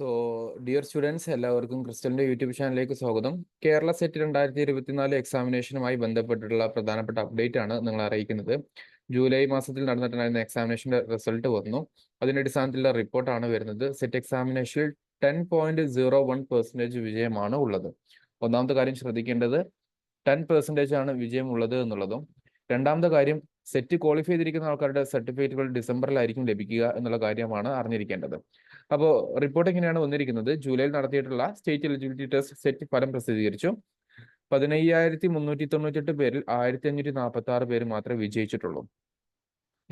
So dear students, എല്ലാവർക്കും ക്രിസ്റ്റലിന്റെ YouTube ചാനലിലേക്ക് സ്വാഗതം. കേരള സെറ്റ് 2024 എക്സാമിനേഷനുമായി ബന്ധപ്പെട്ടിട്ടുള്ള പ്രധാനപ്പെട്ട അപ്ഡേറ്റ് ആണ് നിങ്ങളെ അറിയിക്കുന്നത്. ജൂലൈ മാസത്തിൽ നടന്നിട്ടുണ്ടായിരുന്ന എക്സാമിനേഷന്റെ റിസൾട്ട് വന്നു. അതിന്റെ അടിസ്ഥാനത്തിലുള്ള റിപ്പോർട്ടാണ് വരുന്നത്. സെറ്റ് എക്സാമിനേഷനിൽ 10.01% വിജയമാണ് ഉള്ളത്. ഒന്നാമത്തെ കാര്യം ശ്രദ്ധിക്കേണ്ടത് 10% ആണ് വിജയം ഉള്ളത് എന്നുള്ളതും. രണ്ടാമത്തെ കാര്യം, സെറ്റ് ക്വാളിഫൈ ചെയ്തിരിക്കുന്ന ആൾക്കാരുടെ സർട്ടിഫിക്കറ്റുകൾ ഡിസംബറിലായിരിക്കും ലഭിക്കുക എന്നുള്ള കാര്യമാണ് അറിഞ്ഞിരിക്കേണ്ടത്. അപ്പോൾ റിപ്പോർട്ട് എങ്ങനെയാണ് വന്നിരിക്കുന്നത്? ജൂലൈയിൽ നടത്തിയിട്ടുള്ള സ്റ്റേറ്റ് എലിജിബിലിറ്റി ടെസ്റ്റ് സെറ്റ് ഫലം പ്രസിദ്ധീകരിച്ചു. 15,398 പേരിൽ 1,546 പേര് മാത്രമേ വിജയിച്ചിട്ടുള്ളൂ.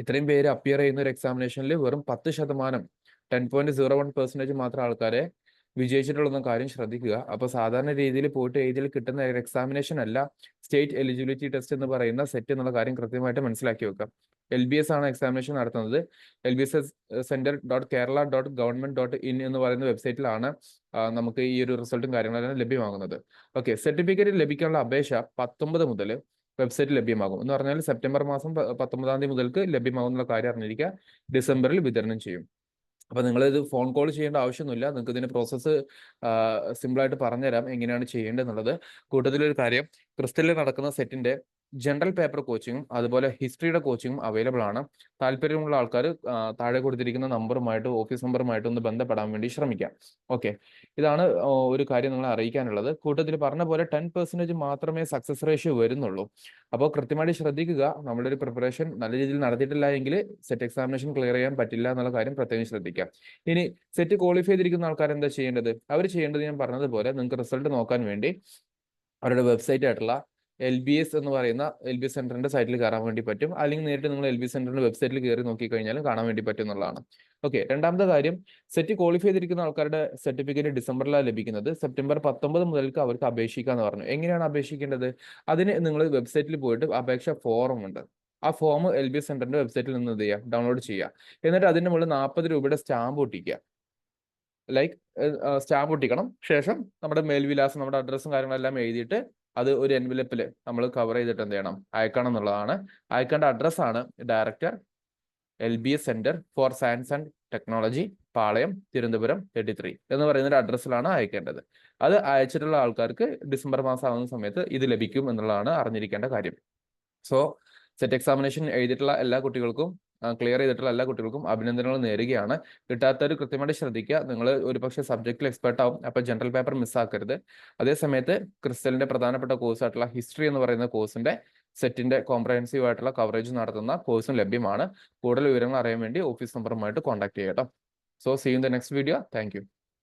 ഇത്രയും പേര് അപ്പിയർ ചെയ്യുന്ന ഒരു എക്സാമിനേഷനിൽ വെറും 10%, 10.01% മാത്രം ആൾക്കാരെ വിജയിച്ചിട്ടുള്ള കാര്യം ശ്രദ്ധിക്കുക. അപ്പൊ സാധാരണ രീതിയിൽ പോയിട്ട് എഴുതിയിൽ കിട്ടുന്ന ഒരു എക്സാമിനേഷൻ അല്ല സ്റ്റേറ്റ് എലിജിബിലിറ്റി ടെസ്റ്റ് എന്ന് പറയുന്ന സെറ്റ് എന്നുള്ള കാര്യം കൃത്യമായിട്ട് മനസ്സിലാക്കി വെക്കാം. LBS ആണ് എക്സാമിനേഷൻ നടത്തുന്നത്. lbscenter.kerala.government.in എന്ന് പറയുന്ന വെബ്സൈറ്റിലാണ് നമുക്ക് ഈ ഒരു റിസൾട്ടും കാര്യങ്ങളെല്ലാം ലഭ്യമാകുന്നത്. ഓക്കെ, സർട്ടിഫിക്കറ്റ് ലഭിക്കാനുള്ള അപേക്ഷ 19 മുതൽ വെബ്സൈറ്റിൽ ലഭ്യമാകും. എന്ന് പറഞ്ഞാൽ സെപ്റ്റംബർ മാസം 19 മുതൽക്ക് ലഭ്യമാകുന്ന കാര്യം അറിഞ്ഞിരിക്കുക. ഡിസംബറിൽ വിതരണം ചെയ്യും. അപ്പൊ നിങ്ങൾ ഇത് ഫോൺ കോൾ ചെയ്യേണ്ട ആവശ്യമൊന്നുമില്ല. നിങ്ങൾക്ക് ഇതിന്റെ പ്രോസസ്സ് സിമ്പിളായിട്ട് പറഞ്ഞുതരാം എങ്ങനെയാണ് ചെയ്യേണ്ടതെന്നുള്ളത്. കൂട്ടത്തിലൊരു കാര്യം, ക്രിസ്റ്റലിൽ നടക്കുന്ന സെറ്റിന്റെ ജനറൽ പേപ്പർ കോച്ചിങ്ങും അതുപോലെ ഹിസ്റ്ററിയുടെ കോച്ചിങ്ങും അവൈലബിൾ ആണ്. താല്പര്യമുള്ള ആൾക്കാർ താഴെ കൊടുത്തിരിക്കുന്ന നമ്പറുമായിട്ട്, ഓഫീസ് നമ്പറുമായിട്ട് ഒന്ന് ബന്ധപ്പെടാൻ വേണ്ടി ശ്രമിക്കാം. ഓക്കെ, ഇതാണ് ഒരു കാര്യം നിങ്ങളെ അറിയിക്കാനുള്ളത്. കൂട്ടത്തിൽ പറഞ്ഞ പോലെ 10% മാത്രമേ സക്സസ് റേഷ്യോ വരുന്നുള്ളൂ. അപ്പോൾ കൃത്യമായിട്ട് ശ്രദ്ധിക്കുക. നമ്മുടെ ഒരു പ്രിപ്പറേഷൻ നല്ല രീതിയിൽ നടത്തിയിട്ടില്ല എങ്കിൽ സെറ്റ് എക്സാമിനേഷൻ ക്ലിയർ ചെയ്യാൻ പറ്റില്ല എന്നുള്ള കാര്യം പ്രത്യേകം ശ്രദ്ധിക്കാം. ഇനി സെറ്റ് ക്വാളിഫൈ ചെയ്തിരിക്കുന്ന ആൾക്കാർ എന്താ ചെയ്യേണ്ടത്? അവർ ചെയ്യേണ്ടത് ഞാൻ പറഞ്ഞതുപോലെ നിങ്ങൾക്ക് റിസൾട്ട് നോക്കാൻ വേണ്ടി അവരുടെ വെബ്സൈറ്റ് ആയിട്ടുള്ള LBS എന്ന് പറയുന്ന LBS സെന്ററിന്റെ സൈറ്റിൽ കയറാൻ വേണ്ടി പറ്റും. അല്ലെങ്കിൽ നേരിട്ട് നിങ്ങൾ LBS സെന്ററിന്റെ വെബ്സൈറ്റിൽ കയറി നോക്കിക്കഴിഞ്ഞാലും കാണാൻ വേണ്ടി പറ്റും എന്നുള്ളതാണ്. ഓക്കെ, രണ്ടാമത്തെ കാര്യം, സെറ്റ് ക്വാളിഫൈ ചെയ്തിരിക്കുന്ന ആൾക്കാരുടെ സർട്ടിഫിക്കറ്റ് ഡിസംബറിലാണ് ലഭിക്കുന്നത്. സെപ്റ്റംബർ 19 മുതൽക്ക് അവർക്ക് അപേക്ഷിക്കാന്ന് പറഞ്ഞു. എങ്ങനെയാണ് അപേക്ഷിക്കേണ്ടത്? അതിന് നിങ്ങൾ വെബ്സൈറ്റിൽ പോയിട്ട് അപേക്ഷ ഫോറം ഉണ്ട്. ആ ഫോം LBS സെന്ററിന്റെ വെബ്സൈറ്റിൽ നിന്ന് എന്ത് ചെയ്യുക, ഡൗൺലോഡ് ചെയ്യുക. എന്നിട്ട് അതിന്റെ മുകളിൽ 40 രൂപയുടെ സ്റ്റാമ്പ് ഒട്ടിക്കുക. സ്റ്റാമ്പ് ഒട്ടിക്കണം. ശേഷം നമ്മുടെ മേൽവിലാസം, നമ്മുടെ അഡ്രസ്സും കാര്യങ്ങളെല്ലാം എഴുതിയിട്ട് അത് ഒരു എൻവലപ്പിൽ നമ്മൾ കവർ ചെയ്തിട്ട് എന്ത് ചെയ്യണം, അയക്കണം എന്നുള്ളതാണ്. അയക്കേണ്ട അഡ്രസ്സാണ് director LBS centre for science and technology, Palayam, Thiruvananthapuram 33 എന്ന് പറയുന്ന ഒരു അഡ്രസ്സിലാണ് അയക്കേണ്ടത്. അത് അയച്ചിട്ടുള്ള ആൾക്കാർക്ക് ഡിസംബർ മാസം ആവുന്ന സമയത്ത് ഇത് ലഭിക്കും എന്നുള്ളതാണ് അറിഞ്ഞിരിക്കേണ്ട കാര്യം. സോ സെറ്റ് എക്സാമിനേഷൻ എഴുതിയിട്ടുള്ള എല്ലാ കുട്ടികൾക്കും, ക്ലിയർ ചെയ്തിട്ടുള്ള എല്ലാ കുട്ടികൾക്കും അഭിനന്ദനങ്ങൾ നേരുകയാണ്. കിട്ടാത്തവർ കൃത്യമായിട്ട് ശ്രദ്ധിക്കുക. നിങ്ങൾ ഒരു പക്ഷേ സബ്ജക്റ്റിൽ എക്സ്പെർട്ട് ആവും, അപ്പോൾ ജനറൽ പേപ്പർ മിസ്സാക്കരുത്. അതേസമയത്ത് ക്രിസ്റ്റലിന്റെ പ്രധാനപ്പെട്ട കോഴ്സായിട്ടുള്ള ഹിസ്റ്ററി എന്ന് പറയുന്ന കോഴ്സിന്റെ സെറ്റിന്റെ കോംപ്രഹെൻസീവ് ആയിട്ടുള്ള കവറേജ് നടത്തുന്ന കോഴ്സും ലഭ്യമാണ്. കൂടുതൽ വിവരങ്ങൾ അറിയാൻ വേണ്ടി ഓഫീസ് നമ്പറുമായിട്ട് കോൺടാക്ട് ചെയ്യട്ടോ. So see in the next video. Thank U.